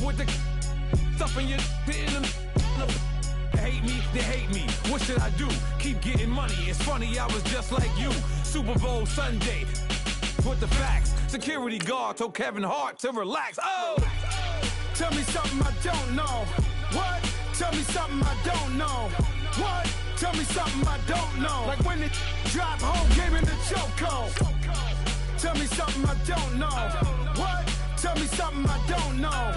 with the stuff in your hitting them. Hate me, they hate me. What should I do? Keep getting money. It's funny, I was just like you. Super Bowl Sunday. With the facts. Security guard told Kevin Hart to relax. Oh! Tell me something I don't know. What? Tell me something I don't know. What? Tell me something I don't know. Like when it drop home, game in the chokehold. Tell me something I don't know. What? Tell me something I don't know.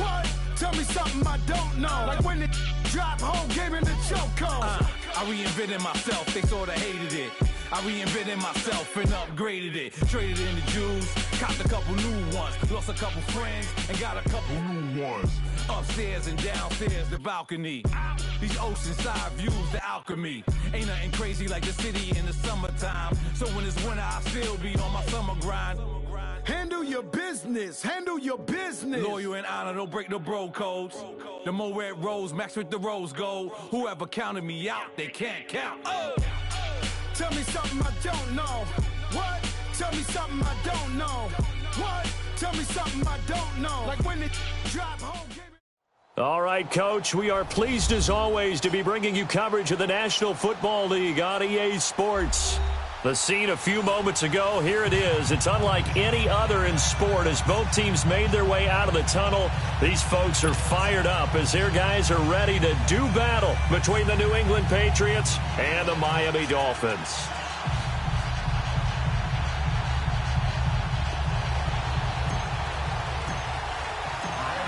What? Tell me something I don't know. Like when it drop home, game in the chokehold. I reinvented myself, they sorta hated it. I reinvented myself and upgraded it. Traded in the Jews, copped a couple new ones. Lost a couple friends and got a couple new ones. Upstairs and downstairs, the balcony. These oceanside views, the alchemy. Ain't nothing crazy like the city in the summertime. So when it's winter, I still be on my summer grind. Handle your business, handle your business. Loyal and honor, don't break no bro codes. The more red rose, max with the rose gold. Whoever counted me out, they can't count. Oh! Tell me something I don't know. What? Tell me something I don't know. What? Tell me something I don't know. Like when it drop home. All right, Coach, we are pleased as always to be bringing you coverage of the National Football League on EA Sports. The scene a few moments ago, here it is. It's unlike any other in sport as both teams made their way out of the tunnel. These folks are fired up as their guys are ready to do battle between the New England Patriots and the Miami Dolphins.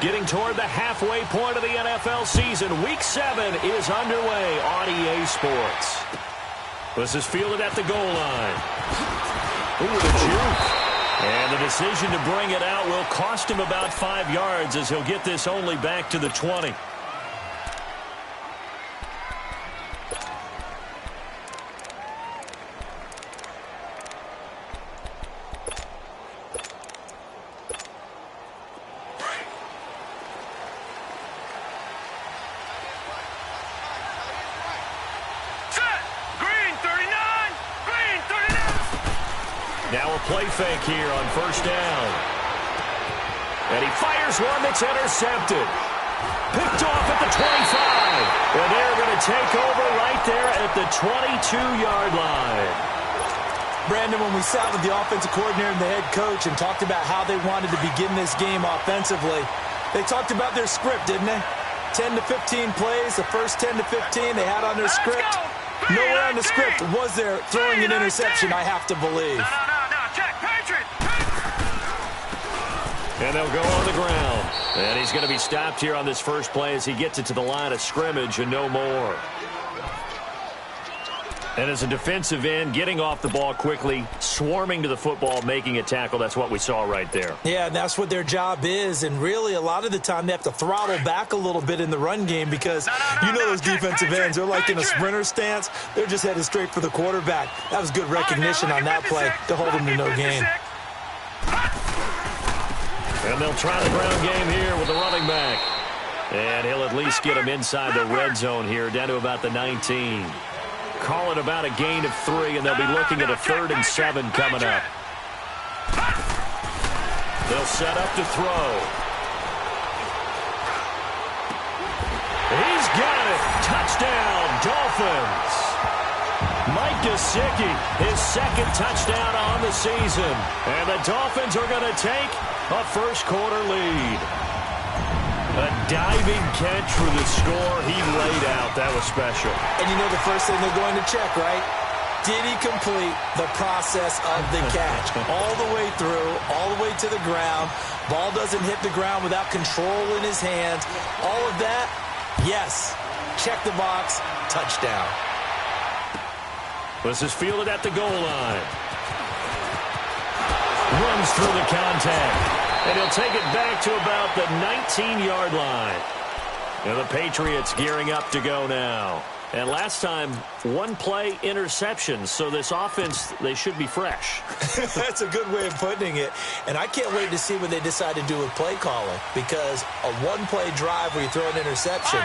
Getting toward the halfway point of the NFL season, Week 7 is underway on EA Sports. This is fielded at the goal line. Ooh, the juke. And the decision to bring it out will cost him about 5 yards as he'll get this only back to the 20. Now a play fake here on first down. And he fires one that's intercepted. Picked off at the 25. And they're going to take over right there at the 22-yard line. Brandon, when we sat with the offensive coordinator and the head coach and talked about how they wanted to begin this game offensively, they talked about their script, didn't they? 10 to 15 plays, the first 10 to 15 they had on their script. Nowhere on the script was there throwing an interception, I have to believe. And they'll go on the ground. And he's going to be stopped here on this first play as he gets it to the line of scrimmage and no more. And as a defensive end, getting off the ball quickly, swarming to the football, making a tackle, that's what we saw right there. Yeah, and that's what their job is. And really, a lot of the time, they have to throttle back a little bit in the run game because you know those defensive ends, they're like in a sprinter stance. They're just headed straight for the quarterback. That was good recognition on that play to hold him to no gain. And they'll try the ground game here with the running back. And he'll at least get him inside the red zone here, down to about the 19. Call it about a gain of 3, and they'll be looking at a 3rd and 7 coming up. They'll set up to throw. He's got it. Touchdown, Dolphins. Mike Gesicki, his 2nd touchdown on the season. And the Dolphins are going to take a first-quarter lead. A diving catch for the score. He laid out. That was special. And you know the first thing they're going to check, right? Did he complete the process of the catch? All the way through, all the way to the ground. Ball doesn't hit the ground without control in his hands. All of that, yes. Check the box. Touchdown. This is fielded at the goal line. Runs through the contact. And he'll take it back to about the 19-yard line. And the Patriots gearing up to go now. And last time, 1 play interception. So this offense, they should be fresh. That's a good way of putting it. And I can't wait to see what they decide to do with play calling. Because a 1-play drive where you throw an interception,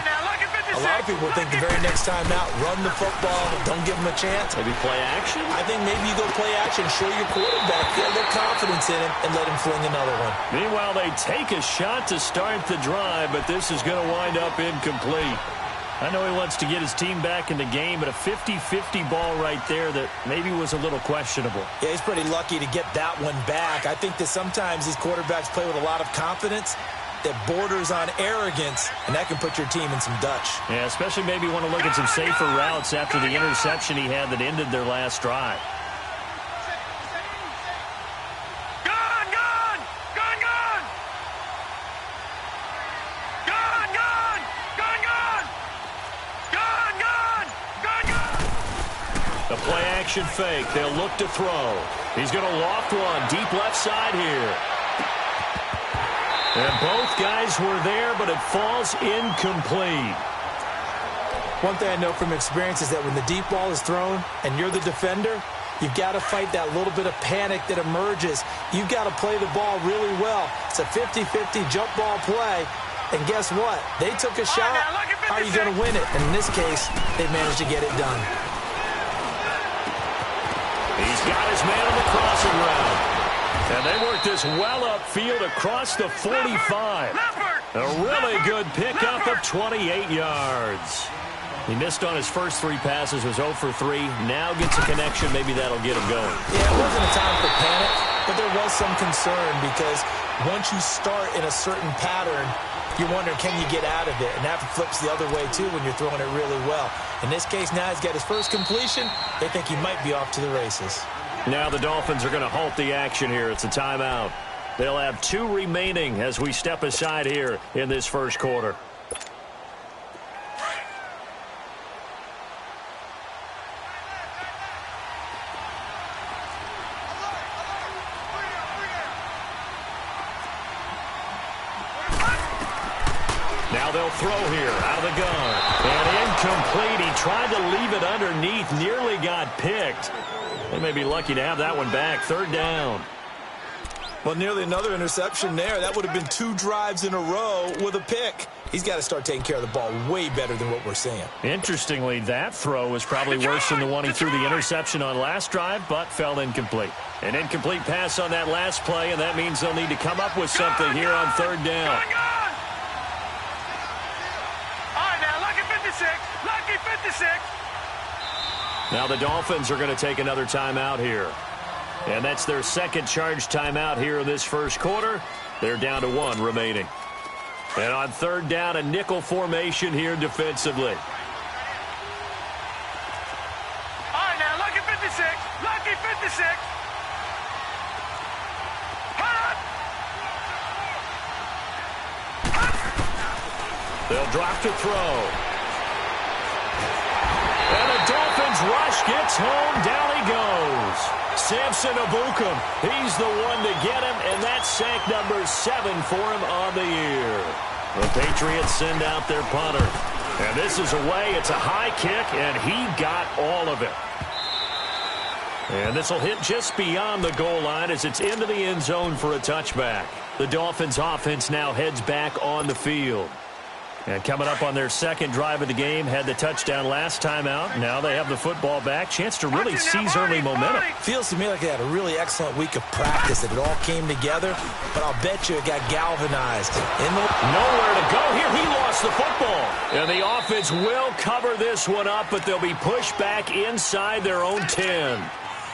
A lot of people think the very next time out, run the football, don't give them a chance. Maybe play action? I think maybe you go play action, show your quarterback, get a little confidence in him, and let him fling another one. Meanwhile, they take a shot to start the drive, but this is going to wind up incomplete. I know he wants to get his team back in the game, but a 50-50 ball right there that maybe was a little questionable. Yeah, he's pretty lucky to get that one back. I think that sometimes these quarterbacks play with a lot of confidence that borders on arrogance, and that can put your team in some Dutch. Yeah, especially maybe want to look at some safer routes after the interception he had that ended their last drive. The play-action fake. They'll look to throw. He's going to loft one deep left side here. And both guys were there, but it falls incomplete. One thing I know from experience is that when the deep ball is thrown and you're the defender, you've got to fight that little bit of panic that emerges. You've got to play the ball really well. It's a 50-50 jump ball play. And guess what? They took a shot. How are you going to win it? And in this case, they managed to get it done. He's got his man on the crossing route. And they work this well upfield across the 45. A really good pickup of 28 yards. He missed on his first 3 passes, was 0 for 3. Now gets a connection. Maybe that'll get him going. Yeah, it wasn't a time for panic, but there was some concern because once you start in a certain pattern, you're wondering, can you get out of it? And that flips the other way, too, when you're throwing it really well. In this case, now he's got his first completion. They think he might be off to the races. Now the Dolphins are going to halt the action here. It's a timeout. They'll have 2 remaining as we step aside here in this first quarter. Now they'll throw here out of the gun. And incomplete. He tried to leave it underneath. Nearly got picked. They may be lucky to have that one back. 3rd down. Well, nearly another interception there. That would have been 2 drives in a row with a pick. He's got to start taking care of the ball way better than what we're seeing. Interestingly, that throw was probably worse than the one he threw the interception on last drive, but fell incomplete. An incomplete pass on that last play, and that means they'll need to come up with something here on 3rd down. Lucky 56. Now the Dolphins are going to take another timeout here. And that's their second charge timeout here in this first quarter. They're down to 1 remaining. And on 3rd down, a nickel formation here defensively. All right, now, lucky 56. Lucky 56. They'll drop to throw. And the Dolphins rush gets home. Down he goes. Samson Abukum. He's the one to get him, and that's sack number 7 for him on the year. The Patriots send out their punter. And this is away. It's a high kick, and he got all of it. And this will hit just beyond the goal line as it's into the end zone for a touchback. The Dolphins offense now heads back on the field. And coming up on their second drive of the game, had the touchdown last time out. Now they have the football back. Chance to really seize early momentum. Feels to me like they had a really excellent week of practice, and it all came together. But I'll bet you it got galvanized. Nowhere to go here. He lost the football. And the offense will cover this one up, but they'll be pushed back inside their own 10.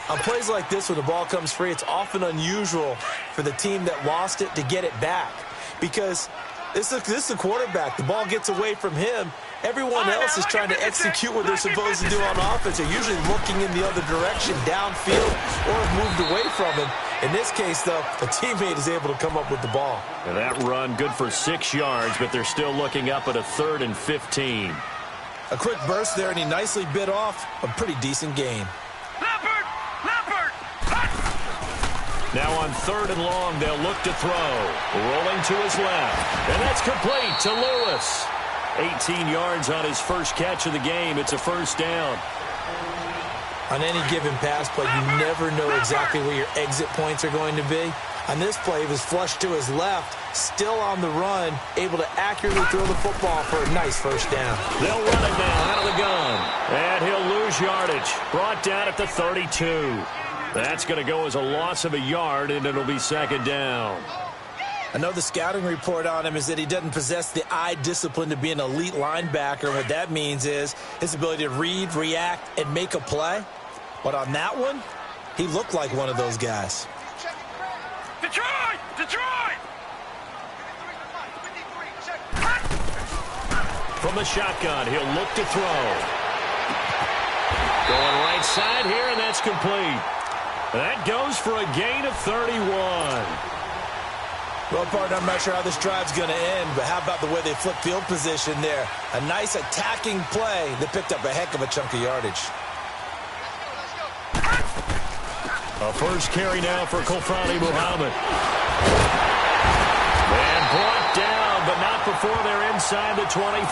On plays like this, when the ball comes free, it's often unusual for the team that lost it to get it back. Because this is a quarterback. The ball gets away from him. Everyone else is trying to execute what they're supposed to do on offense. They're usually looking in the other direction, downfield, or have moved away from him. In this case, though, a teammate is able to come up with the ball. And that run good for 6 yards, but they're still looking up at a 3rd and 15. A quick burst there, and he nicely bit off a pretty decent gain. Now on 3rd and long, they'll look to throw. Rolling to his left. And that's complete to Lewis. 18 yards on his first catch of the game. It's a 1st down. On any given pass play, you never know exactly where your exit points are going to be. On this play, he was flushed to his left, still on the run, able to accurately throw the football for a nice first down. They'll run it now out of the gun. And he'll lose yardage. Brought down at the 32. That's going to go as a loss of a yard, and it'll be second down. I know the scouting report on him is that he doesn't possess the eye discipline to be an elite linebacker. And what that means is his ability to read, react, and make a play. But on that one, he looked like one of those guys. Detroit! Detroit! From the shotgun, he'll look to throw. Going right side here, and that's complete. That goes for a gain of 31. Well, partner, I'm not sure how this drive's going to end, but how about the way they flip field position there? A nice attacking play that picked up a heck of a chunk of yardage. A first carry now for Kofani Muhammad. And brought down, but not before they're inside the 25.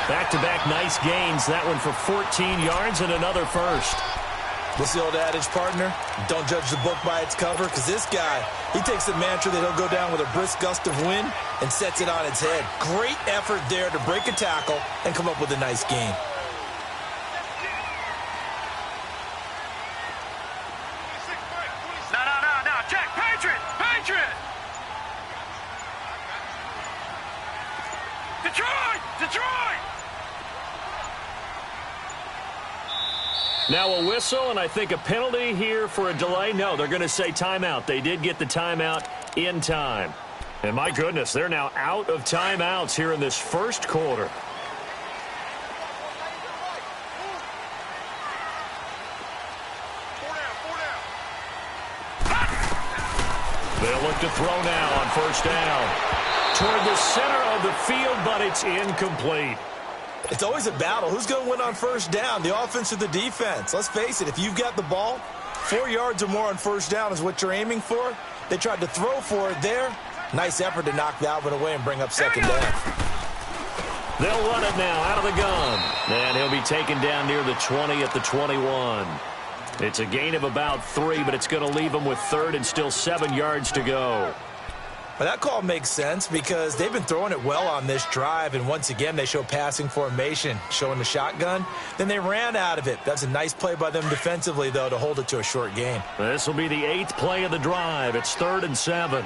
Back-to-back nice gains. That one for 14 yards and another first. What's the old adage, partner? Don't judge the book by its cover, because this guy, he takes the mantra that he'll go down with a brisk gust of wind and sets it on its head. Great effort there to break a tackle and come up with a nice gain. No, check, Patriot! Patriot! Detroit! Detroit! Now a whistle, and I think a penalty here for a delay. No, they're going to say timeout. They did get the timeout in time. And my goodness, they're now out of timeouts here in this first quarter. They'll look to throw now on first down. Toward the center of the field, but it's incomplete. It's always a battle. Who's going to win on first down, the offense or the defense? Let's face it, if you've got the ball, 4 yards or more on first down is what you're aiming for. They tried to throw for it there. Nice effort to knock that one away and bring up second down. They'll run it now out of the gun. And he'll be taken down near the 20 at the 21. It's a gain of about 3, but it's going to leave them with third and still 7 yards to go. Well, that call makes sense because they've been throwing it well on this drive, and once again they show passing formation, showing the shotgun. Then they ran out of it. That's a nice play by them defensively, though, to hold it to a short gain. This will be the 8th play of the drive. It's 3rd and 7.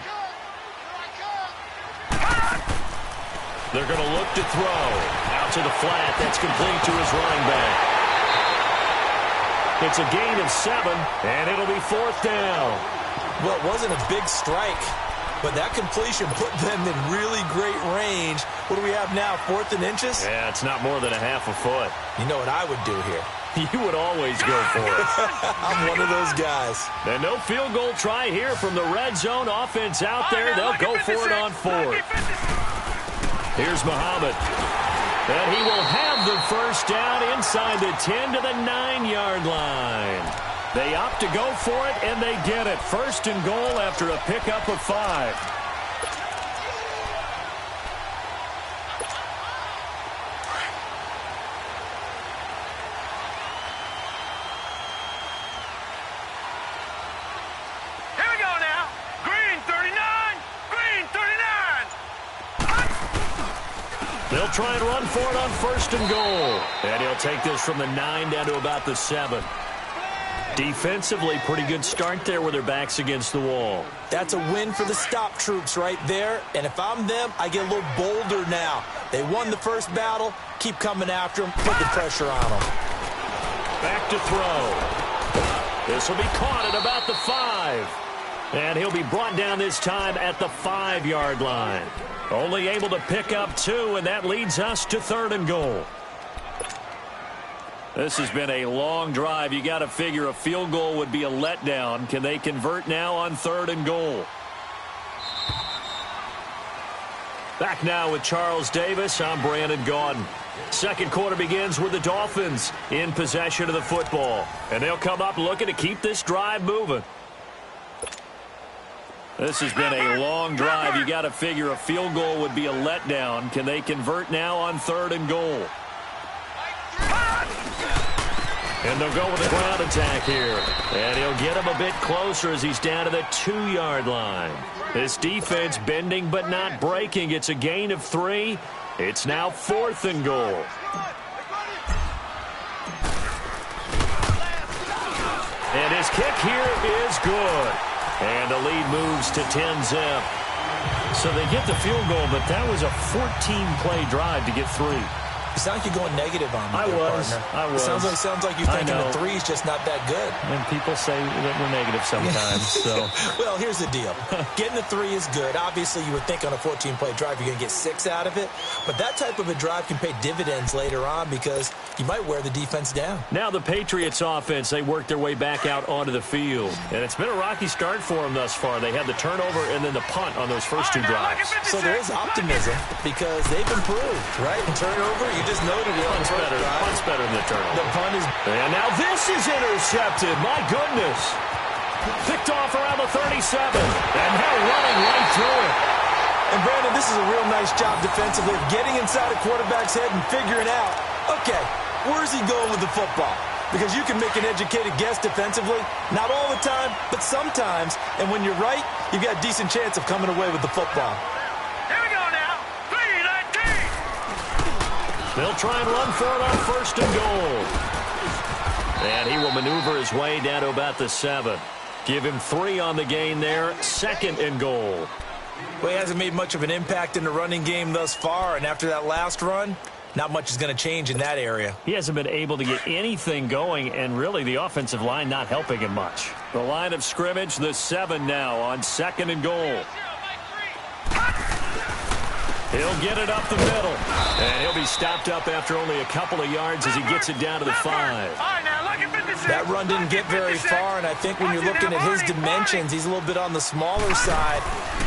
They're going to look to throw. Out to the flat. That's complete to his running back. It's a gain of 7, and it'll be 4th down. Well, it wasn't a big strike, but that completion put them in really great range. What do we have now, 4th and inches? Yeah, it's not more than a half a foot. You know what I would do here? You would always go for it. I'm one of those guys. And no field goal try here from the red zone offense out there. They'll go for it on 4th. Here's Muhammad. And he will have the first down inside the 10 to the 9-yard line. They opt to go for it, and they get it. 1st and goal after a pickup of 5. Here we go now. Green 39. Green 39. They'll try and run for it on 1st and goal. And he'll take this from the 9 down to about the 7. Defensively, pretty good start there with their backs against the wall. That's a win for the stop troops right there. And if I'm them, I get a little bolder now. They won the first battle. Keep coming after them. Put the pressure on them. Back to throw. This will be caught at about the 5. And he'll be brought down this time at the 5-yard line. Only able to pick up 2, and that leads us to 3rd and goal. This has been a long drive. You got to figure a field goal would be a letdown. Can they convert now on 3rd and goal? Back now with Charles Davis. I'm Brandon Gaudin. Second quarter begins with the Dolphins in possession of the football. And they'll come up looking to keep this drive moving. This has been a long drive. You got to figure a field goal would be a letdown. Can they convert now on 3rd and goal? And they'll go with a ground attack here. And he'll get him a bit closer as he's down to the 2-yard line. This defense bending but not breaking. It's a gain of 3. It's now 4th and goal. And his kick here is good. And the lead moves to 10-zip. So they get the field goal, but that was a 14-play drive to get 3. It sounds like you're going negative on me, partner. I was. It sounds like you're thinking the 3 is just not that good. And people say that we're negative sometimes. So. Well, here's the deal. Getting the 3 is good. Obviously, you would think on a 14-play drive you're going to get 6 out of it. But that type of a drive can pay dividends later on because you might wear the defense down. Now the Patriots offense, they work their way back out onto the field. And it's been a rocky start for them thus far. They had the turnover and then the punt on those first 2 drives. So there is optimism because they've improved, right? And turnover, you just noted it. Punt's better than the turnover. The punt is... And now this is intercepted. My goodness. Picked off around the 37. And now running right through it. And Brandon, this is a real nice job defensively of getting inside a quarterback's head and figuring out, okay, where's he going with the football? Because you can make an educated guess defensively. Not all the time, but sometimes. And when you're right, you've got a decent chance of coming away with the football. They'll try and run for it on 1st and goal. And he will maneuver his way down to about the 7. Give him 3 on the gain there. 2nd and goal. Well, he hasn't made much of an impact in the running game thus far. And after that last run, not much is going to change in that area. He hasn't been able to get anything going, and really the offensive line not helping him much. The line of scrimmage, the 7 now on 2nd and goal. He'll get it up the middle. And he'll be stopped up after only a couple of yards as he gets it down to the 5. That run didn't get very far, and I think when you're looking at his dimensions, he's a little bit on the smaller side.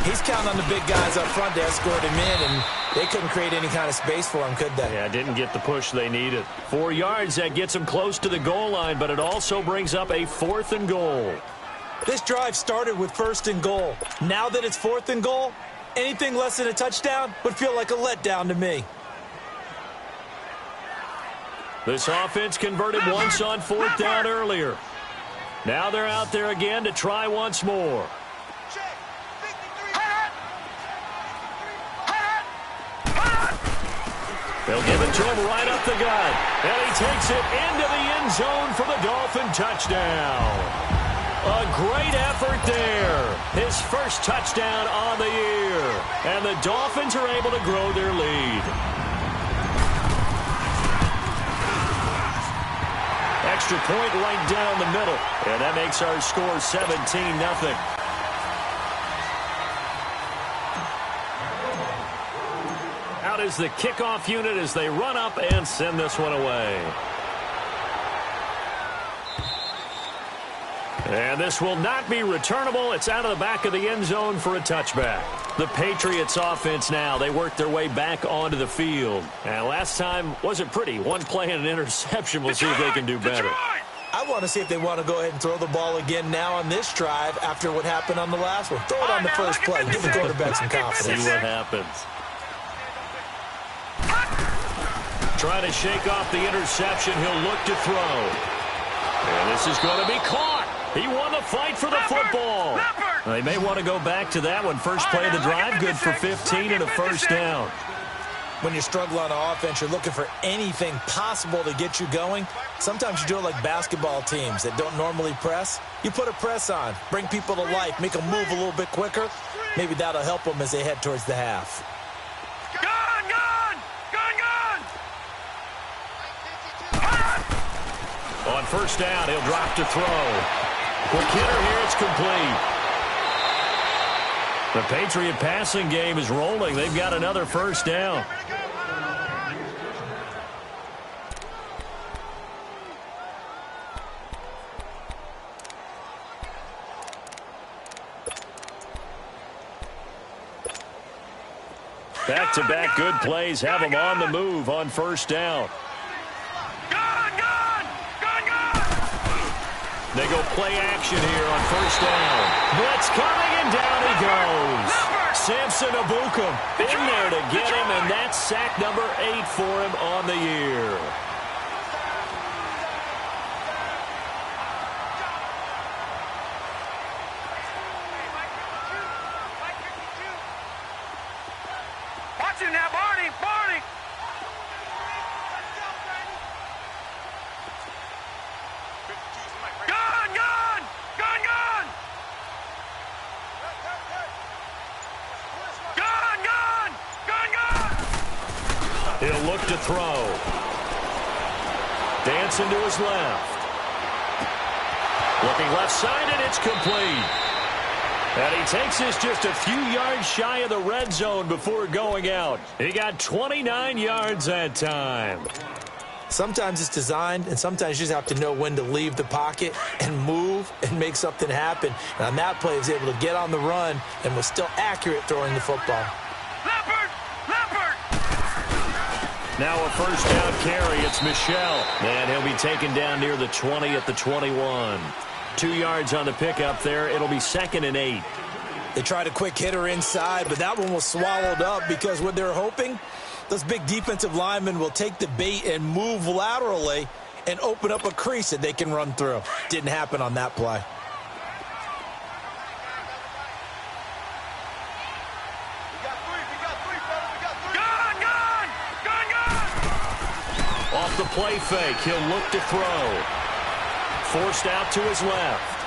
He's counting on the big guys up front to escort him in, and they couldn't create any kind of space for him, could they? Yeah, didn't get the push they needed. 4 yards, that gets him close to the goal line, but it also brings up a 4th and goal. This drive started with 1st and goal. Now that it's 4th and goal, anything less than a touchdown would feel like a letdown to me. This offense converted once on 4th down earlier. Now they're out there again to try once more. They'll give it to him right up the gut. And he takes it into the end zone for the Dolphin touchdown. A great effort there. His first touchdown on the year. And the Dolphins are able to grow their lead. Extra point right down the middle. And that makes our score 17-0. Out is the kickoff unit as they run up and send this one away. And this will not be returnable. It's out of the back of the end zone for a touchback. The Patriots offense now, they work their way back onto the field. And last time wasn't pretty. One play and an interception. We'll see if they can do better. I want to see if they want to go ahead and throw the ball again now on this drive after what happened on the last one. Throw it on the first play. Give the quarterback some confidence. See what happens. Trying to shake off the interception. He'll look to throw. And this is going to be caught. He won the fight for the football. They may want to go back to that one. First play of the drive, good for 15 and a first down. When you struggle on offense, you're looking for anything possible to get you going. Sometimes you do it like basketball teams that don't normally press. You put a press on, bring people to life, make them move a little bit quicker. Maybe that'll help them as they head towards the half. On first down, he'll drop to throw. Quick hitter here, it's complete. The Patriot passing game is rolling. They've got another first down. Back-to-back good plays have them on the move on first down. They go play action here on first down. Blitz coming, and down he goes. Samson Abukum in there to get him, and that's sack number 8 for him on the year. He'll look to throw. Dancing to his left. Looking left side, and it's complete. And he takes this just a few yards shy of the red zone before going out. He got 29 yards that time. Sometimes it's designed, and sometimes you just have to know when to leave the pocket and move and make something happen. And on that play, he was able to get on the run and was still accurate throwing the football. Leopard! Leopard! Now a first down carry. It's Michel. And he'll be taken down near the 20 at the 21. 2 yards on the pickup there. It'll be 2nd and 8. They tried a quick hitter inside, but that one was swallowed up because what they're hoping, those big defensive linemen will take the bait and move laterally and open up a crease that they can run through. Didn't happen on that play. Off the play fake, he'll look to throw. Forced out to his left.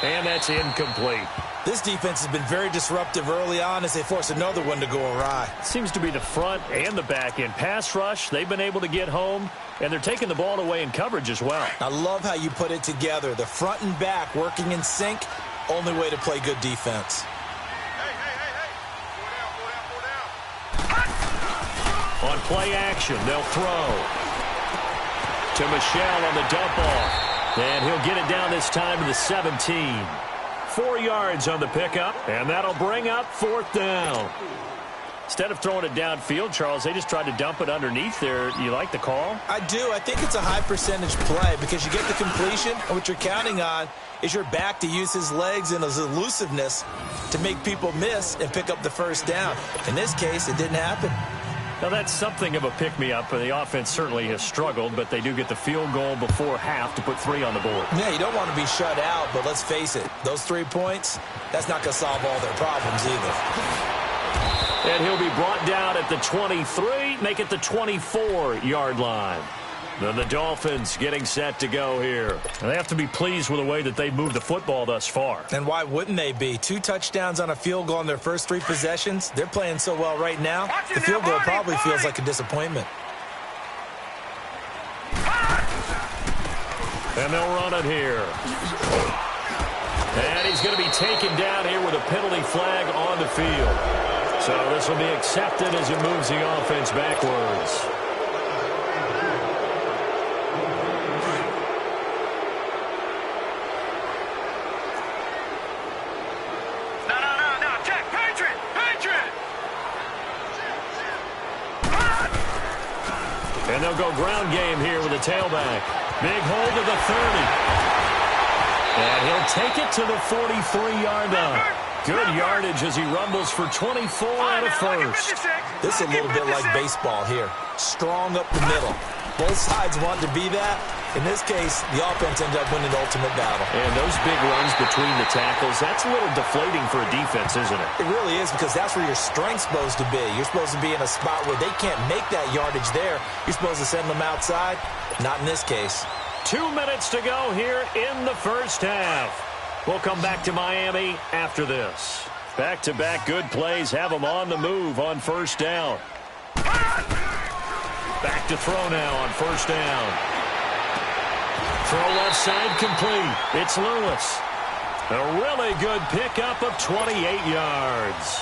And that's incomplete. This defense has been very disruptive early on as they force another one to go awry. Seems to be the front and the back end. Pass rush, they've been able to get home, and they're taking the ball away in coverage as well. I love how you put it together. The front and back working in sync, only way to play good defense. On play action, they'll throw. To Michel on the dump off. And he'll get it down this time to the 17. 4 yards on the pickup, and that'll bring up 4th down. Instead of throwing it downfield, Charles, they just tried to dump it underneath there. You like the call? I do. I think it's a high percentage play because you get the completion, and what you're counting on is your back to use his legs and his elusiveness to make people miss and pick up the first down. In this case, it didn't happen. Now, that's something of a pick-me-up. The offense certainly has struggled, but they do get the field goal before half to put 3 on the board. Yeah, you don't want to be shut out, but let's face it, those 3 points, that's not going to solve all their problems either. And he'll be brought down at the 23, make it the 24-yard line. Then the Dolphins getting set to go here. And they have to be pleased with the way that they've moved the football thus far. And why wouldn't they be? 2 touchdowns on a field goal in their first 3 possessions. They're playing so well right now, the field goal probably feels like a disappointment. And they'll run it here. And he's going to be taken down here with a penalty flag on the field. So this will be accepted as it moves the offense backwards. And they'll go ground game here with a tailback. Big hold to the 30. And he'll take it to the 43-yard line. Good yardage as he rumbles for 24 and a first. This is a little bit like baseball here. Strong up the middle. Both sides want to be that. In this case, the offense ended up winning the ultimate battle. And those big runs between the tackles, that's a little deflating for a defense, isn't it? It really is, because that's where your strength's supposed to be. You're supposed to be in a spot where they can't make that yardage there. You're supposed to send them outside. Not in this case. 2 minutes to go here in the first half. We'll come back to Miami after this. Back-to-back good plays have them on the move on first down. Back to throw now on first down. Throw left side complete. It's Lewis. A really good pickup of 28 yards.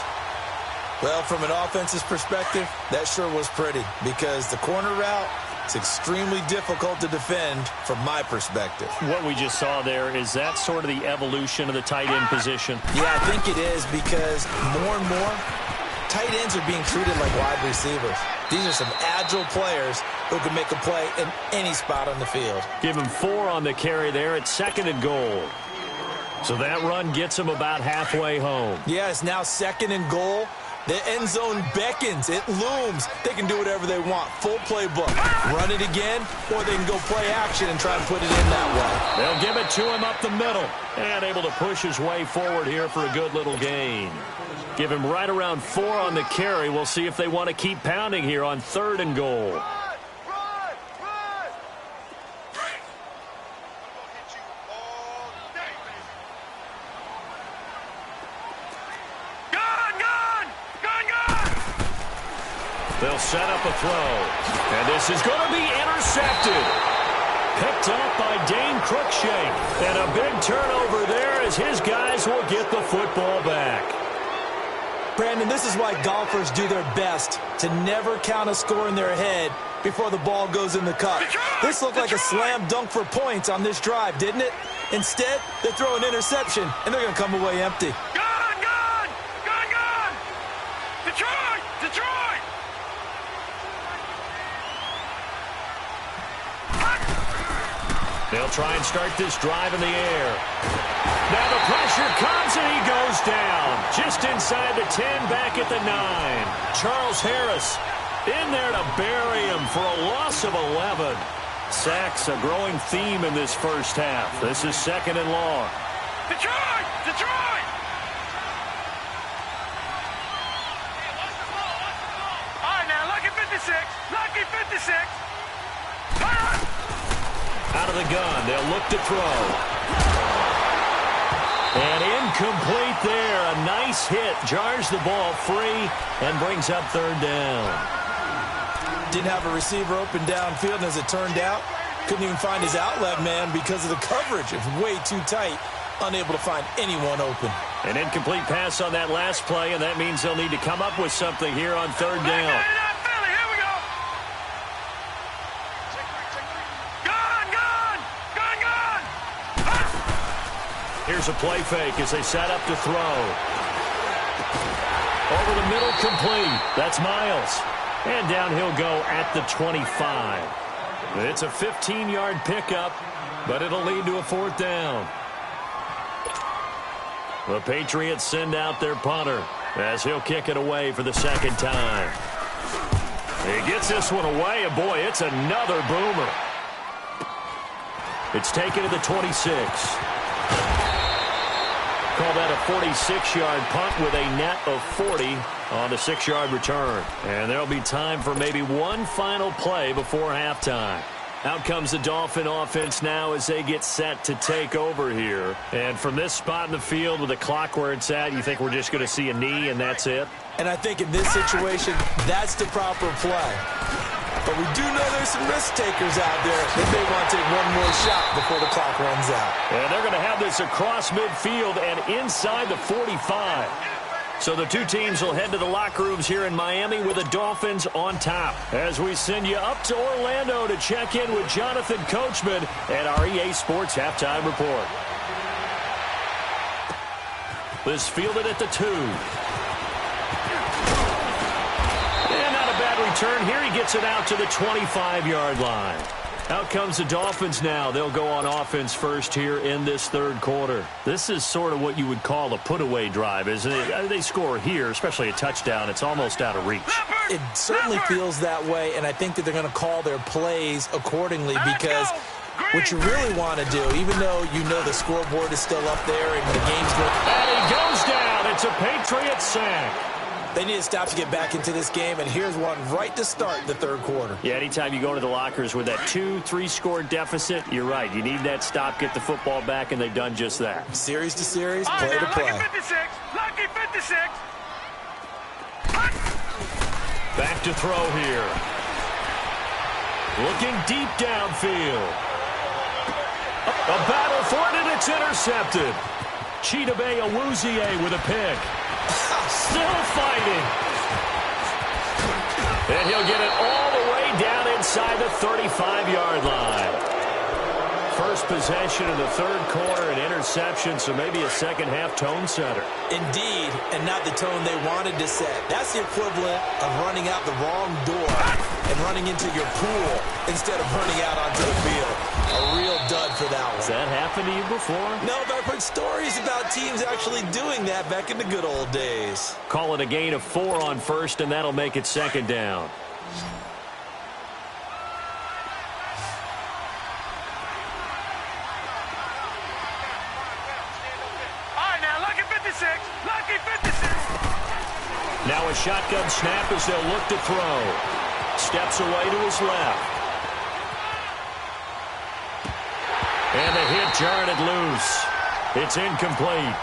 Well, from an offensive perspective, that sure was pretty, because the corner route is extremely difficult to defend from my perspective. What we just saw there, is that sort of the evolution of the tight end position? Yeah, I think it is, because more and more, tight ends are being treated like wide receivers. These are some agile players who can make a play in any spot on the field. Give him 4 on the carry there at 2nd and goal. So that run gets him about halfway home. Yeah, it's now 2nd and goal. The end zone beckons. It looms. They can do whatever they want. Full playbook. Run it again, or they can go play action and try and put it in that way. They'll give it to him up the middle. And able to push his way forward here for a good little gain. Give him right around 4 on the carry. We'll see if they want to keep pounding here on 3rd and goal. They'll set up a throw. And this is going to be intercepted. Picked up by Dane Cruikshank. And a big turnover there as his guys will get the football back. Brandon, this is why golfers do their best to never count a score in their head before the ball goes in the cup. This looked like a slam dunk for points on this drive, didn't it? Instead, they throw an interception, and they're going to come away empty. Gone! Detroit! They'll try and start this drive in the air. Now the pressure comes, and he goes down. Just inside the 10, back at the 9. Charles Harris in there to bury him for a loss of 11. Sacks a growing theme in this first half. This is 2nd and long. Detroit! All right, now, lucky 56. Out of the gun, they'll look to throw. And incomplete there. A nice hit. Jars the ball free and brings up 3rd down. Didn't have a receiver open downfield, and as it turned out, couldn't even find his outlet man because of the coverage. It was way too tight. Unable to find anyone open. An incomplete pass on that last play, and that means they'll need to come up with something here on 3rd down. Here's a play fake as they set up to throw. Over the middle, complete. That's Miles. And down he'll go at the 25. It's a 15-yard pickup, but it'll lead to a 4th down. The Patriots send out their punter as he'll kick it away for the 2nd time. He gets this one away, and boy, it's another boomer. It's taken to the 26. Call that a 46-yard punt with a net of 40 on a 6-yard return. And there'll be time for maybe one final play before halftime. Out comes the Dolphin offense now as they get set to take over here. And from this spot in the field with the clock where it's at, you think we're just going to see a knee and that's it? And I think in this situation, that's the proper play. But we do know there's some risk takers out there that may want to take one more shot before the clock runs out. And they're going to have this across midfield and inside the 45. So the two teams will head to the locker rooms here in Miami with the Dolphins on top. As we send you up to Orlando to check in with Jonathan Coachman at our EA Sports Halftime Report. This fielded at the 2. Return here, he gets it out to the 25-yard line. Out comes the Dolphins now. They'll go on offense first here in this 3rd quarter. This is sort of what you would call a put-away drive, isn't it? They score here, especially a touchdown. It's almost out of reach. It certainly feels that way, and I think that they're going to call their plays accordingly because what you really want to do, even though you know the scoreboard is still up there and the game's going. And he goes down. It's a Patriot sack. They need to stop to get back into this game, and here's one right to start the 3rd quarter. Yeah, anytime you go to the lockers with that 2-3 score deficit, you're right. You need that stop, get the football back, and they've done just that. Series to series, play to play. Lucky 56. Back to throw here. Looking deep downfield. A battle for it, and it's intercepted. Chidobe Awuzie with a pick. Still fighting. And he'll get it all the way down inside the 35-yard line. First possession of the 3rd quarter, an interception, so maybe a second-half tone setter. Indeed, and not the tone they wanted to set. That's the equivalent of running out the wrong door and running into your pool instead of running out onto the field. A real dud for that one. Has that happened to you before? No, but I've heard stories about teams actually doing that back in the good old days. Call it a gain of 4 on first, and that'll make it 2nd down. Now a shotgun snap as they'll look to throw. Steps away to his left. And the hit jarred it loose. It's incomplete.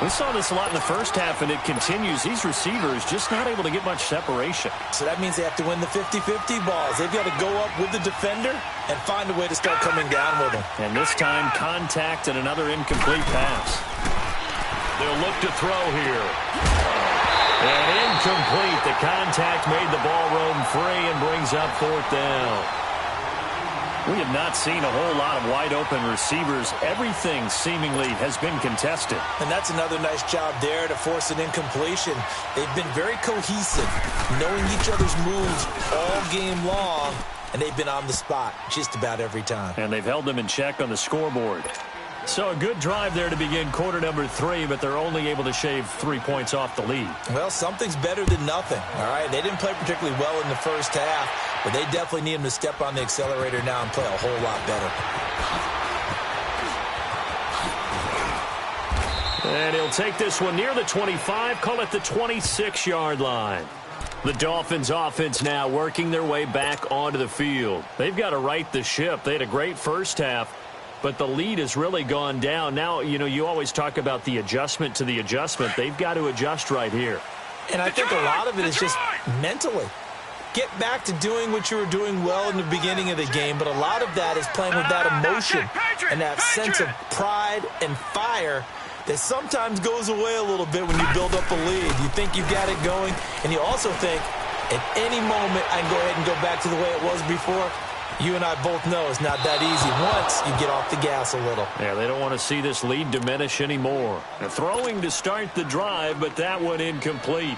We saw this a lot in the first half, and it continues. These receivers just not able to get much separation. So that means they have to win the 50-50 balls. They've got to go up with the defender and find a way to start coming down with them. And this time, contact and another incomplete pass. They'll look to throw here. And incomplete. The contact made the ball roam free and brings up 4th down. We have not seen a whole lot of wide-open receivers. Everything seemingly has been contested. And that's another nice job there to force an incompletion. They've been very cohesive, knowing each other's moves all game long, and they've been on the spot just about every time. And they've held them in check on the scoreboard. So a good drive there to begin quarter number 3, but they're only able to shave 3 points off the lead. Well, something's better than nothing, all right? They didn't play particularly well in the first half, but they definitely need them to step on the accelerator now and play a whole lot better. And he'll take this one near the 25, call it the 26-yard line. The Dolphins offense now working their way back onto the field. They've got to right the ship. They had a great first half, but the lead has really gone down. Now, you always talk about the adjustment to the adjustment. They've got to adjust right here. And I think a lot of it is just mentally. Get back to doing what you were doing well in the beginning of the game, but a lot of that is playing with that emotion and that sense of pride and fire that sometimes goes away a little bit when you build up a lead. You think you've got it going, and you also think, at any moment, I can go ahead and go back to the way it was before. You and I both know it's not that easy once you get off the gas a little. Yeah, they don't want to see this lead diminish anymore. They're throwing to start the drive, but that one incomplete.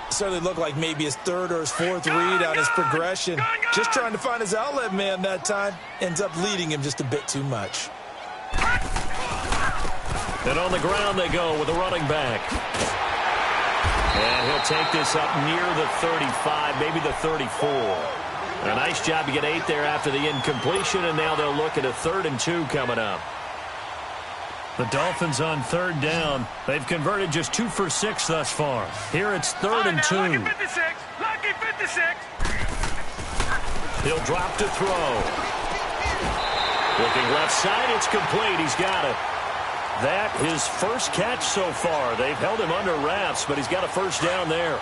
Certainly looked like maybe his 3rd or his 4th read on his progression. Just trying to find his outlet man that time. Ends up leading him just a bit too much. And on the ground they go with a running back. And he'll take this up near the 35, maybe the 34. A nice job to get 8 there after the incompletion, and now they'll look at a 3rd and 2 coming up. The Dolphins on 3rd down. They've converted just 2 for 6 thus far. Here it's 3rd and 2. Lucky 56. Lucky 56. He'll drop to throw. Looking left side, it's complete. He's got it. That his first catch so far. They've held him under wraps, but he's got a 1st down there.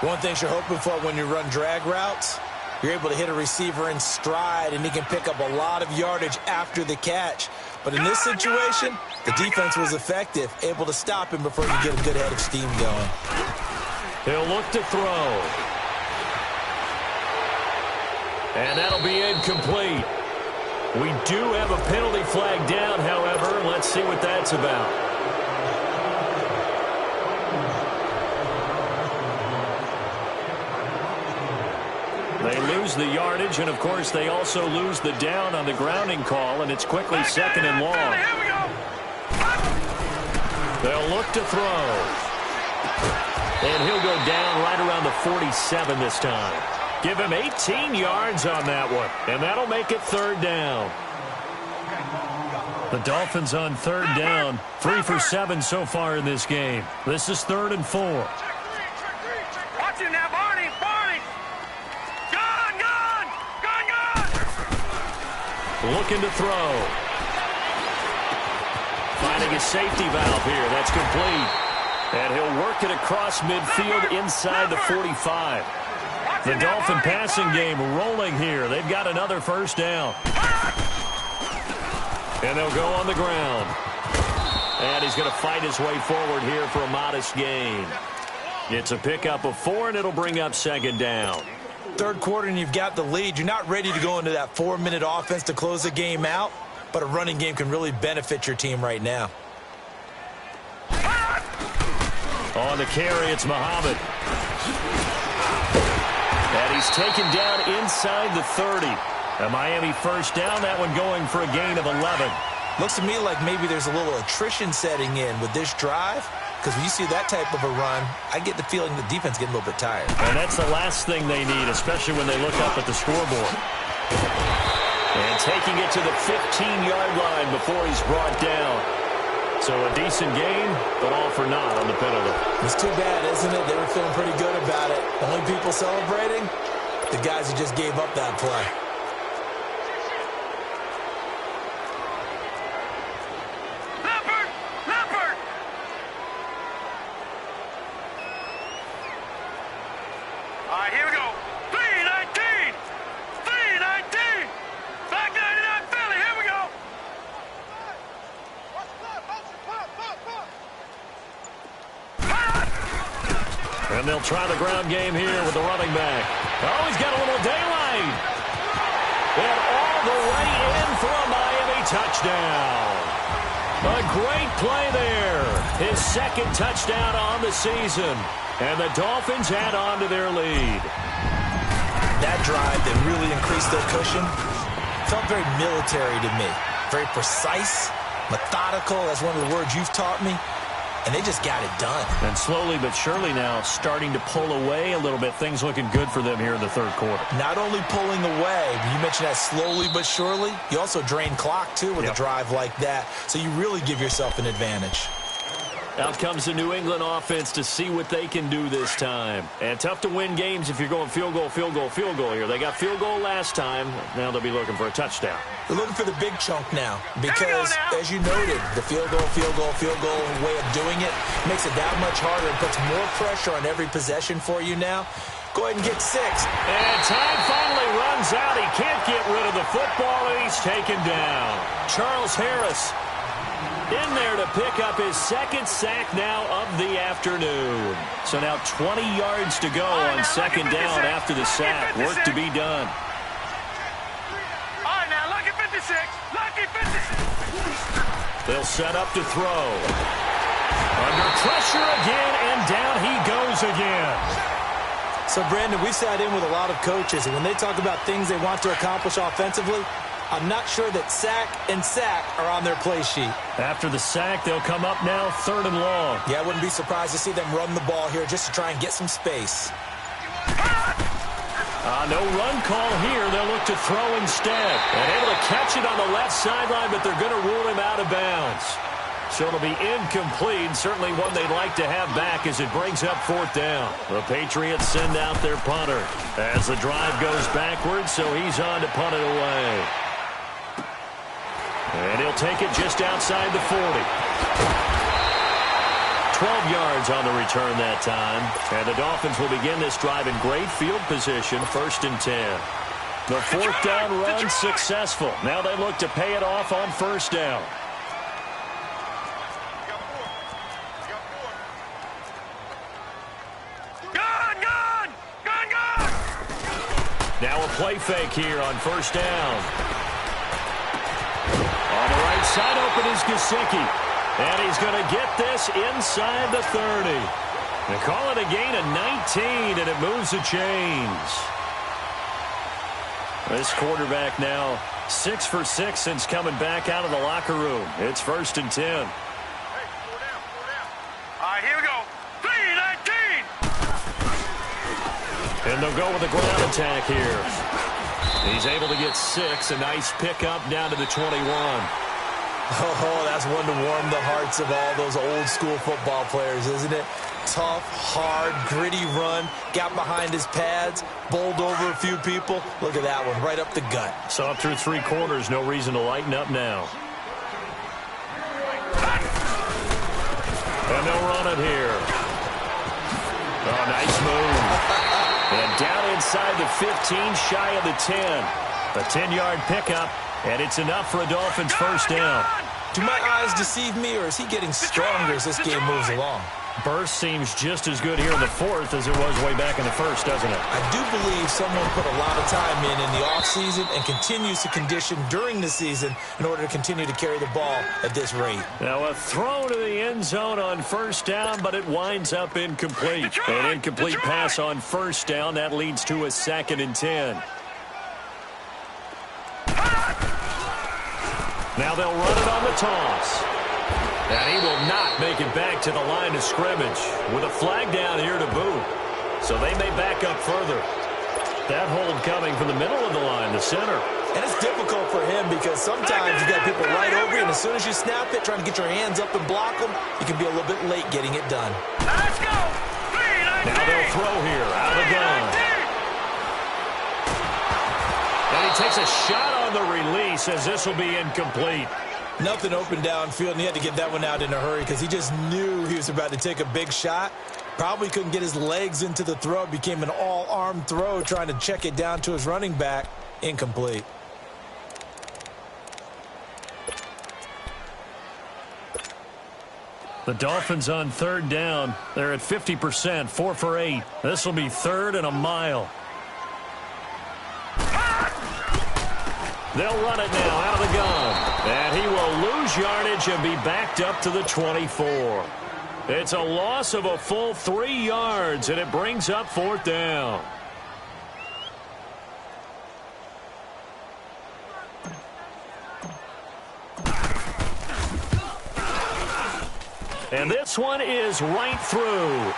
One thing you're hoping for when you run drag routes, you're able to hit a receiver in stride, and he can pick up a lot of yardage after the catch. But in this situation, the defense was effective, able to stop him before you get a good head of steam going. He'll look to throw. And that'll be incomplete. We do have a penalty flag down, however. Let's see what that's about. They lose the yardage, and, of course, they also lose the down on the grounding call, and it's quickly 2nd and long. They'll look to throw. And he'll go down right around the 47 this time. Give him 18 yards on that one, and that'll make it 3rd down. The Dolphins on 3rd down, 3 for 7 so far in this game. This is 3rd and 4. Watch him now, Barney. Barney. Gone. Looking to throw. Finding a safety valve here. That's complete. And he'll work it across midfield inside the 45. The Dolphin passing game rolling here. They've got another 1st down. And they'll go on the ground. And he's going to fight his way forward here for a modest gain. It's a pickup of 4, and it'll bring up 2nd down. 3rd quarter, and you've got the lead. You're not ready to go into that 4-minute offense to close the game out, but a running game can really benefit your team right now. On the carry, it's Muhammad. And he's taken down inside the 30. A Miami 1st down, that one going for a gain of 11. Looks to me like maybe there's a little attrition setting in with this drive, because when you see that type of a run, I get the feeling the defense getting a little bit tired. And that's the last thing they need, especially when they look up at the scoreboard. And taking it to the 15-yard line before he's brought down. So a decent gain, but all for naught on the penalty. It's too bad, isn't it? They were feeling pretty good about it. The only people celebrating, the guys who just gave up that play. right, here we go. 319. 319. 599 Philly. Here we go. And they'll try the ground game here with the running back. Oh, he's got a little daylight. And all the way in for a Miami touchdown. A great play there. His second touchdown on the season. And the Dolphins add on to their lead. That drive that really increased their cushion felt very military to me. Very precise, methodical. That's one of the words you've taught me. And they just got it done. And slowly but surely now starting to pull away a little bit. Things looking good for them here in the third quarter. Not only pulling away, but you mentioned that slowly but surely. You also drain clock, too, with a drive like that. So you really give yourself an advantage. Out comes the New England offense to see what they can do this time. And tough to win games if you're going field goal, field goal, field goal here. They got field goal last time. Now they'll be looking for a touchdown. They're looking for the big chunk now because, as you noted, the field goal way of doing it makes it that much harder and puts more pressure on every possession for you now. Go ahead and get 6. And time finally runs out. He can't get rid of the football, and he's taken down. Charles Harris in there to pick up his second sack now of the afternoon. So now 20 yards to go on second down after the sack. Work to be done. All right, now, lucky 56. Lucky 56. They'll set up to throw. Under pressure again, and down he goes again. So, Brandon, we've sat in with a lot of coaches, and when they talk about things they want to accomplish offensively, I'm not sure that sack and sack are on their play sheet. After the sack, they'll come up now 3rd and long. Yeah, I wouldn't be surprised to see them run the ball here just to try and get some space. No run call here. They'll look to throw instead. And able to catch it on the left sideline, but they're going to rule him out of bounds. So it'll be incomplete. Certainly one they'd like to have back as it brings up 4th down. The Patriots send out their punter as the drive goes backwards, so he's on to punt it away. And he'll take it just outside the 40. 12 yards on the return that time. And the Dolphins will begin this drive in great field position, 1st and 10. The 4th down run successful. Now they look to pay it off on 1st down. Now a play fake here on 1st down. On the right side open is Gesicki. And he's going to get this inside the 30. They call it a gain of 19, and it moves the chains. This quarterback now 6 for 6 since coming back out of the locker room. It's 1st and 10. Hey, 4 down, 4 down. All right, here we go. 319. And they'll go with a ground attack here. He's able to get 6. A nice pickup down to the 21. Oh, that's one to warm the hearts of all those old-school football players, isn't it? Tough, hard, gritty run, got behind his pads, bowled over a few people. Look at that one, right up the gut. Saw it through 3 quarters, no reason to lighten up now. And they'll run it here. Oh, nice move. And down inside the 15, shy of the 10. A 10-yard pickup. And it's enough for a Dolphins 1st down. Do my eyes deceive me, or is he getting stronger as this game moves along? Burst seems just as good here in the 4th as it was way back in the 1st, doesn't it? I do believe someone put a lot of time in the offseason and continues to condition during the season in order to continue to carry the ball at this rate. Now a throw to the end zone on 1st down, but it winds up incomplete. An incomplete pass on 1st down. That leads to a 2nd and 10. Now they'll run it on the toss. And he will not make it back to the line of scrimmage with a flag down here to boot. So they may back up further. That hold coming from the middle of the line, the center. And it's difficult for him because sometimes you've got people right over you, and as soon as you snap it, trying to get your hands up and block them, you can be a little bit late getting it done. Let's go. Now they'll throw here out of the gun. And he takes a shot on the release as this will be incomplete. Nothing open downfield, and he had to get that one out in a hurry because he just knew he was about to take a big shot. Probably couldn't get his legs into the throw. It became an all-arm throw trying to check it down to his running back. Incomplete. The Dolphins on third down. They're at 50%, 4 for 8. This will be third and a mile. They'll run it now out of the gun. And he will lose yardage and be backed up to the 24. It's a loss of a full 3 yards, and it brings up fourth down. And this one is right through.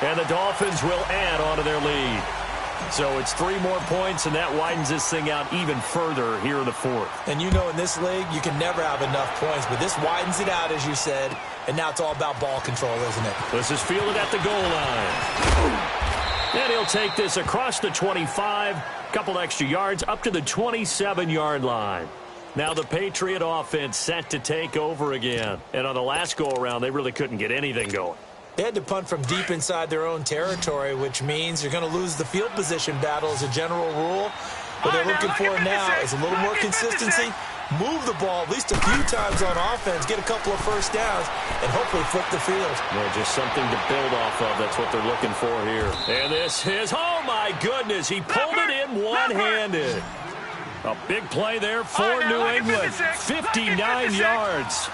And the Dolphins will add on to their lead. So it's 3 more points, and that widens this thing out even further here in the fourth. And you know in this league, you can never have enough points, but this widens it out, as you said, and now it's all about ball control, isn't it? This is fielded at the goal line. And he'll take this across the 25, couple extra yards, up to the 27-yard line. Now the Patriot offense set to take over again. And on the last go-around, they really couldn't get anything going. They had to punt from deep inside their own territory, which means you're going to lose the field position battle as a general rule. What they're looking for now is a little more consistency, move the ball at least a few times on offense, get a couple of first downs, and hopefully flip the field. Well, just something to build off of. That's what they're looking for here. And this is, oh my goodness, he pulled it in one-handed. A big play there for New England, 59 yards.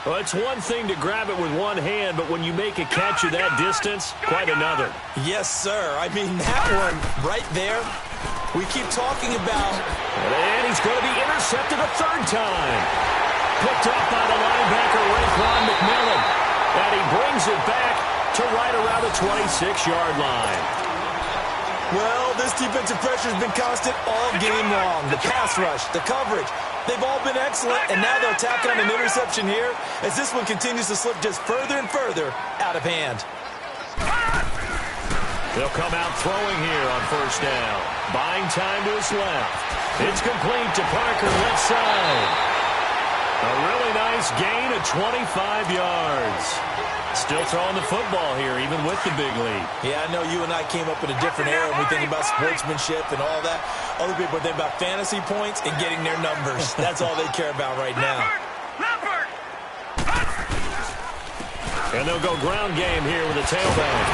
Well, it's one thing to grab it with one hand, but when you make a catch of that distance, quite another. Yes, sir. I mean, that one right there, we keep talking about. And he's going to be intercepted a third time. Picked up by the linebacker, Raekwon McMillan. And he brings it back to right around the 26-yard line. Well, this defensive pressure has been constant all game long. The pass rush, the coverage, they've all been excellent, and now they'll tack on an interception here as this one continues to slip just further and further out of hand. They'll come out throwing here on first down. Buying time to his left. It's complete to Parker left side. A really nice gain of 25 yards. Still throwing the football here, even with the big lead. Yeah, I know you and I came up in a different era when we think about sportsmanship and all that. Other people think about fantasy points and getting their numbers. That's all they care about right now. And they'll go ground game here with a tailback.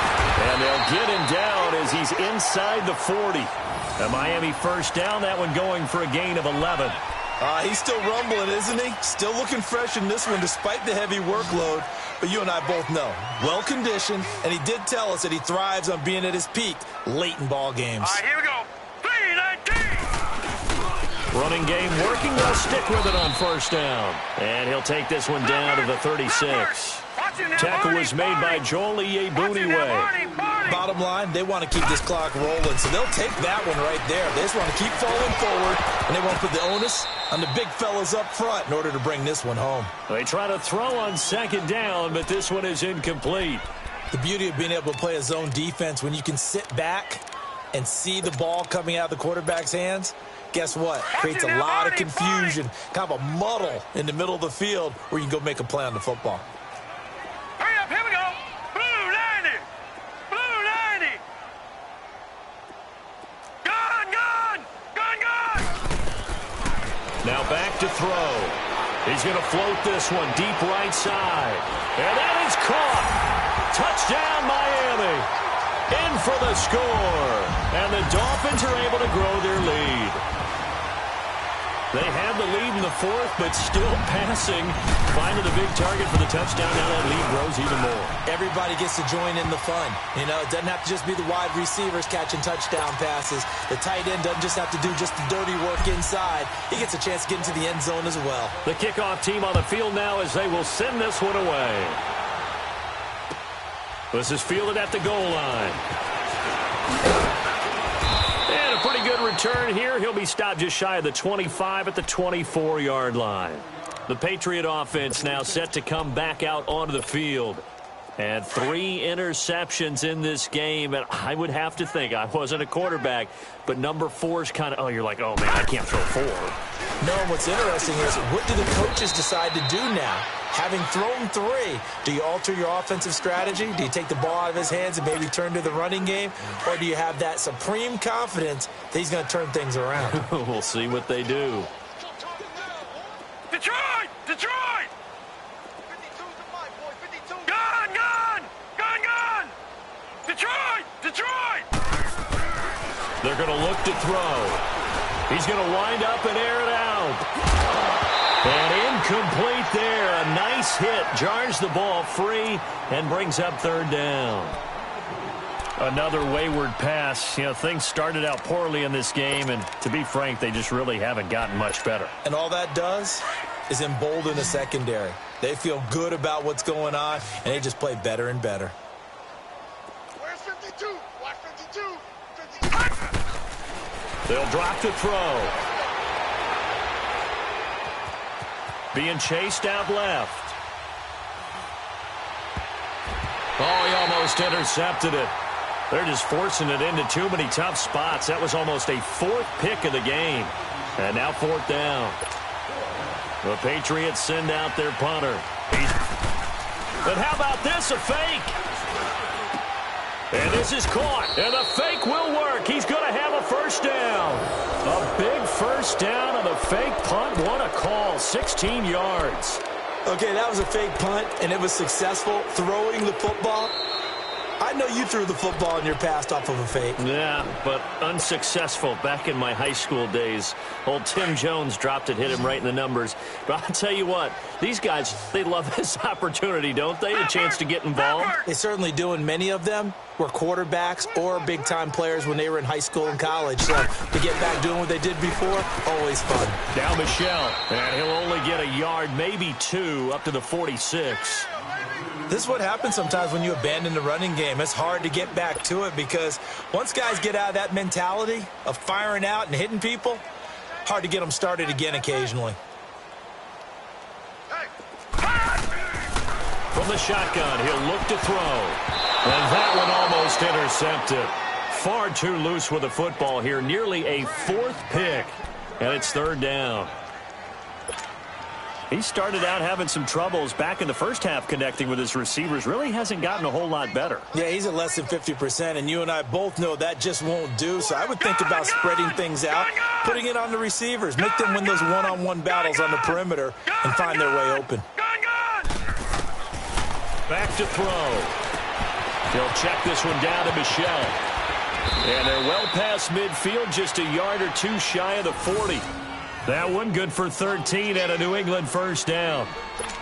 And they'll get him down as he's inside the 40. A Miami first down, that one going for a gain of 11. He's still rumbling, isn't he? Still looking fresh in this one despite the heavy workload. But you and I both know, well-conditioned, and he did tell us that he thrives on being at his peak late in ball games. All right, here we go. 3-19. Running game working. They'll stick with it on first down. And he'll take this one down to the 36. Tackle was made by Joel Iyiegbuniwe. Bottom line, they want to keep this clock rolling, so they'll take that one right there. They just want to keep falling forward, and they want to put the onus on the big fellas up front in order to bring this one home. They try to throw on second down, but this one is incomplete. The beauty of being able to play a zone defense when you can sit back and see the ball coming out of the quarterback's hands, guess what? Creates a lot of confusion, kind of a muddle in the middle of the field where you can go make a play on the football. Hurry up, here we go. Blue 90. Blue 90. Gone. Now back to throw. He's going to float this one deep right side. And that is caught. Touchdown, Miami. In for the score. And the Dolphins are able to grow their lead. They have the lead in the fourth, but still passing. Finding the big target for the touchdown. Now that lead grows even more. Everybody gets to join in the fun. You know, it doesn't have to just be the wide receivers catching touchdown passes. The tight end doesn't just have to do just the dirty work inside. He gets a chance to get into the end zone as well. The kickoff team on the field now as they will send this one away. This is fielded at the goal line. And a pretty good return here. He'll be stopped just shy of the 25 at the 24-yard line. The Patriot offense now set to come back out onto the field. And 3 interceptions in this game. And I would have to think, I wasn't a quarterback, but number 4 is kind of, oh, you're like, oh, man, I can't throw 4. No, what's interesting is, what do the coaches decide to do now? Having thrown 3, do you alter your offensive strategy? Do you take the ball out of his hands and maybe turn to the running game? Or do you have that supreme confidence that he's going to turn things around? We'll see what they do. Detroit! Detroit! Gun! Gun! Gun! Gun! Detroit! Detroit! They're going to look to throw. He's going to wind up and air it out. And incomplete there. A nice hit. Jars the ball free and brings up 3rd down. Another wayward pass. You know, things started out poorly in this game, and to be frank, they just really haven't gotten much better. And all that does is embolden the secondary. They feel good about what's going on, and they just play better and better. Where's 52? Watch 52. They'll drop to throw. Being chased out left. Oh, he almost intercepted it. They're just forcing it into too many tough spots. That was almost a 4th pick of the game. And now 4th down. The Patriots send out their punter. But how about this, a fake? And this is caught. And the fake will work. He's going to have a 1st down. A big 1st down on the fake punt. What a call. 16 yards. Okay, that was a fake punt, and it was successful throwing the football. I know you threw the football in your past off of a fake. Yeah, but unsuccessful back in my high school days. Old Tim Jones dropped it, hit him right in the numbers. But I'll tell you what, these guys, they love this opportunity, don't they? A chance to get involved. They certainly do, and many of them were quarterbacks or big-time players when they were in high school and college. So to get back doing what they did before, always fun. Down Michelle, and he'll only get a yard, maybe 2, up to the 46. This is what happens sometimes when you abandon the running game. It's hard to get back to it because once guys get out of that mentality of firing out and hitting people, hard to get them started again occasionally. From the shotgun, he'll look to throw. And that one almost intercepted. Far too loose with the football here. Nearly a 4th pick. And it's 3rd down. He started out having some troubles back in the first half connecting with his receivers. Really hasn't gotten a whole lot better. Yeah, he's at less than 50%, and you and I both know that just won't do. So I would think about spreading things out, putting it on the receivers, make them win those one-on-one battles on the perimeter and find their way open. Back to throw. He'll check this one down to Michelle. And they're well past midfield, just a yard or 2 shy of the 40. That one good for 13 and a New England 1st down.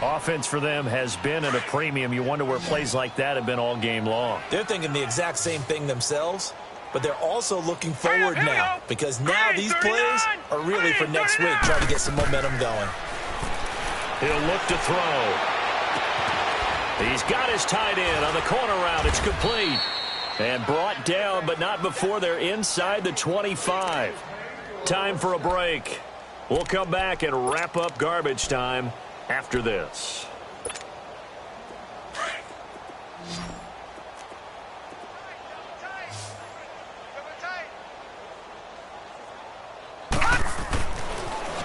Offense for them has been at a premium. You wonder where plays like that have been all game long. They're thinking the exact same thing themselves, but they're also looking forward now because now these plays are really for next week, trying to get some momentum going. He'll look to throw. He's got his tight end on the corner route. It's complete. And brought down, but not before they're inside the 25. Time for a break. We'll come back and wrap up garbage time after this.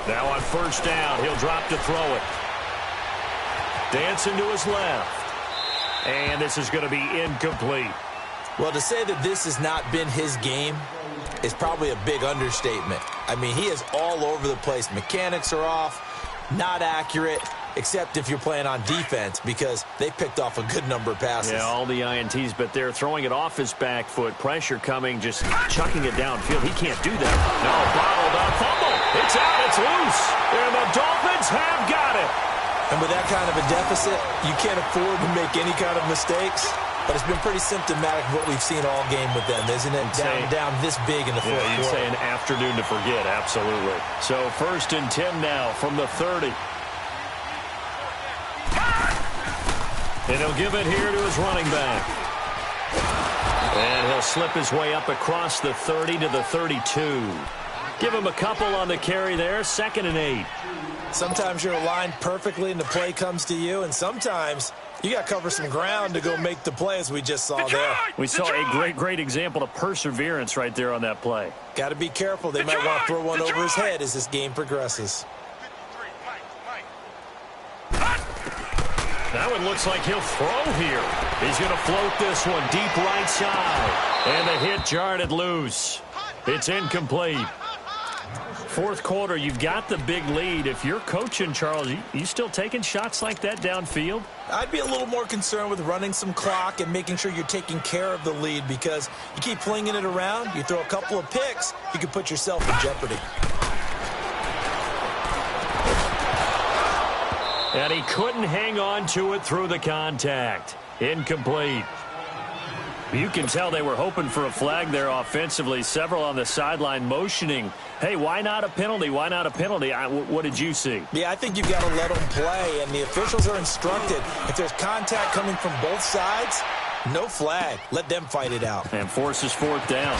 Now on 1st down, he'll drop to throw it. Dancing to his left. And this is going to be incomplete. Well, to say that this has not been his game is probably a big understatement. I mean, he is all over the place. Mechanics are off, not accurate, except if you're playing on defense because they picked off a good number of passes. Yeah, all the INTs, but they're throwing it off his back foot. Pressure coming, just chucking it downfield. He can't do that. No, bottled up. Fumble. It's out. It's loose. And the Dolphins have got it. And with that kind of a deficit, you can't afford to make any kind of mistakes. But it's been pretty symptomatic of what we've seen all game with them, isn't it? Down this big in the fourth quarter. You'd say an afternoon to forget, absolutely. So 1st and 10 now from the 30. And he'll give it here to his running back. And he'll slip his way up across the 30 to the 32. Give him a couple on the carry there, 2nd and 8. Sometimes you're aligned perfectly and the play comes to you, and sometimes You got to cover some ground to go make the play, as we just saw there. We saw a great example of perseverance right there on that play. Got to be careful. They might want to throw one over his head as this game progresses. That one looks like he'll throw here. He's going to float this one deep right side. And the hit jarred it loose. It's incomplete. Fourth quarter, you've got the big lead. If you're coaching, Charles, you still taking shots like that downfield? I'd be a little more concerned with running some clock and making sure you're taking care of the lead, because you keep flinging it around, you throw a couple of picks, you can put yourself in jeopardy. And he couldn't hang on to it through the contact. Incomplete. You can tell they were hoping for a flag there offensively. Several on the sideline motioning, hey, why not a penalty? Why not a penalty? What did you see? Yeah, I think you've got to let them play, and the officials are instructed. If there's contact coming from both sides, no flag. Let them fight it out. And forces fourth down.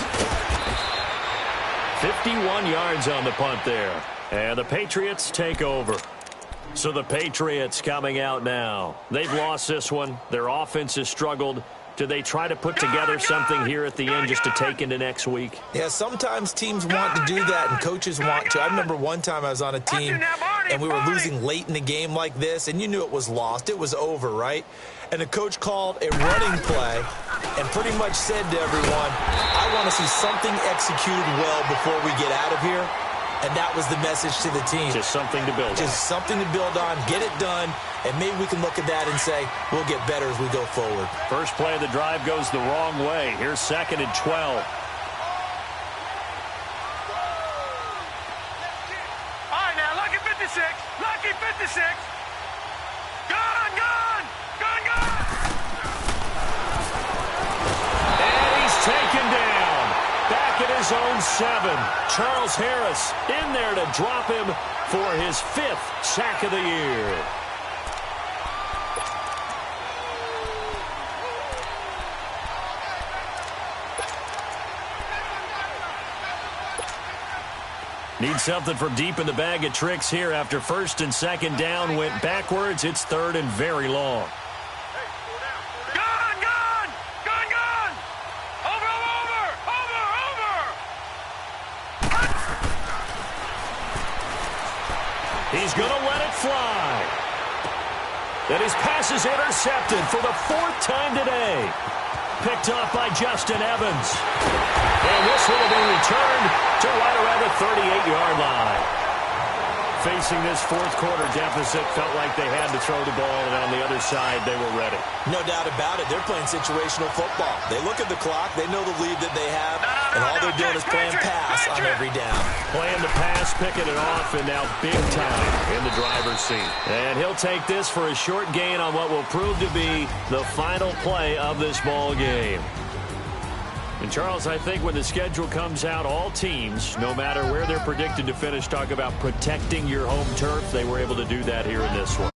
51 yards on the punt there. And the Patriots take over. So the Patriots coming out now. They've lost this one. Their offense has struggled. Do they try to put together something here at the end just to take into next week? Yeah, sometimes teams want to do that and coaches want to. I remember one time I was on a team and we were losing late in the game like this, and you knew it was lost. It was over, right? And the coach called a running play and pretty much said to everyone, I want to see something executed well before we get out of here. And that was the message to the team. Just something to build on. Just something to build on, get it done, and maybe we can look at that and say, we'll get better as we go forward. First play of the drive goes the wrong way. Here's 2nd and 12. All right, now, lucky 56. Lucky 56. Gone, gone. Gone, gone. And he's taken down. Back at his own 7. Charles Harris in there to drop him for his 5th sack of the year. Need something from deep in the bag of tricks here after 1st and 2nd down went backwards. It's 3rd and very long. Gone, gone. Gone, gone. Over, over, over, over. He's going to let it fly. And his pass is intercepted for the 4th time today. Picked off by Justin Evans. And this one will be returned to right around the 38-yard line. Facing this fourth quarter deficit, felt like they had to throw the ball, and on the other side, they were ready. No doubt about it. They're playing situational football. They look at the clock. They know the lead that they have, and all they're doing is playing pass on every down. Playing the pass, picking it off, and now big time in the driver's seat. And he'll take this for a short gain on what will prove to be the final play of this ball game. And, Charles, I think when the schedule comes out, all teams, no matter where they're predicted to finish, talk about protecting your home turf. They were able to do that here in this one.